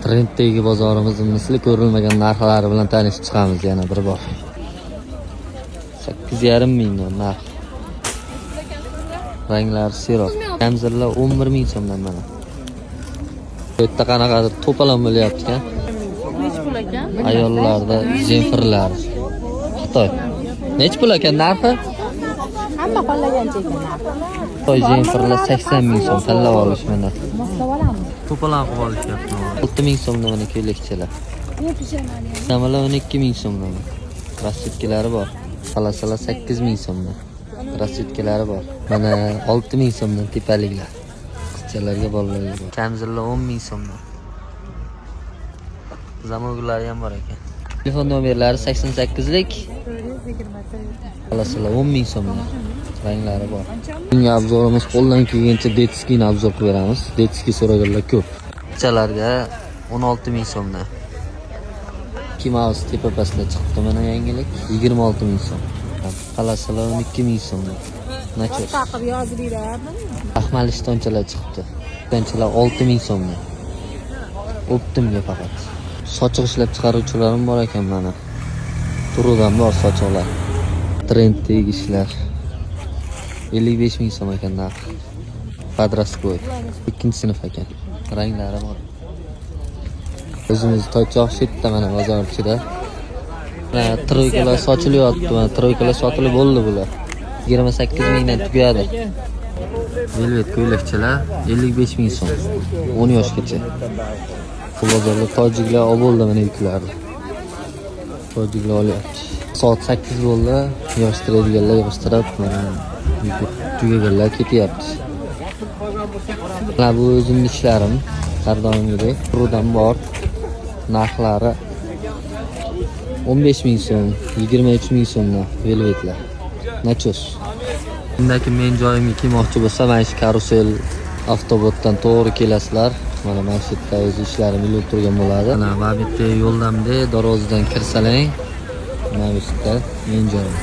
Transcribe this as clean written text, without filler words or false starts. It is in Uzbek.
Trenddagi bozorimiz misli ko'rilmagan narxlari bilan tanishib chiqamiz yana bir bor. 8,5 mingdan narx. Ranglari siyroq. Kamzirlar 11 ming so'mdan mana. Bu yerda qanaqadir to'polon bo'lyapti-kan. Nech pul ekan? Ayollarda zenfirlar. Xitoy. Nech pul ekan narxi? Hamma qo'llagancha ekan narxi. Xitoy zenfirlar 80 ming so'm tanlab olish mana. Moslab olamiz. To'polon qilib olishyapti. 6 ming so'mdan mana ko'ylakchalar. Samalar 12 ming so'mdan. Rasvetkilari bor. Palasalar 8 ming so'mdan. Rasvetkalari bor. Mana 6 ming so'mdan tepaliklar. Qizchalarga bolalarga bor. Kamzirlar 10 ming so'mdan. Zamogulari ham bor ekan. Telefon nomerlari 88lik. Palasalar 10 ming so'mdan. Ranglari bor. Bunga obzorimiz qo'ldan kelgancha detskini obzor qilib beramiz. Detski so'raganlar ko'p. Qizchalarga 16 ming so'mdan. Mouse tepa pastda chiqdi mana yangilik 26 ming so'm. Palasalar 12 ming so'mdan. Nachos. Taqib yozib berardim. Ahmal ishtonchalar chiqdi. Ishtonchalar 6 ming so'mdan. Optimga faqat. Sochiq ishlab chiqaruvchilarim bor ekan mana. Turudan bor sochiqlar. Trenddagi ishlar. 55 ming so'm ekan narx. Padraskoy. 2-sinf ekan. Ranglari bor. O'zimiz toychoq shetda mana bozor ichida. Mana troykalar sochilyapti, mana troykalar sotilib bo'ldi bular. 28 mingdan tugadi. Velvet ko'ylakchalar 55 ming so'm. 10 yoshgacha. Bu bozorda tojiklar olib bo'ldi mana yuklarni. Tojiklar olyapti. Soat 8 bo'ldi. Yig'ishtiradiganlar yig'ishtirib, mana tugaganlar ketyapti. Mana bu o'zimning ishlarim. Har doimgidek qurudan bor. Narxlari 15 ming so'm, 23 ming so'mdan velvetlar. Nachos. Bundaki men joyimga kelmoqchi bo'lsa, mana shu karusel avtobusdan to'g'ri kelasizlar. Mana shu yerda o'z ishlarim ilib turgan bo'ladi. Mana bu yerda yo'ldamda darvozadan kirsalang, mana bu yerda men joyim.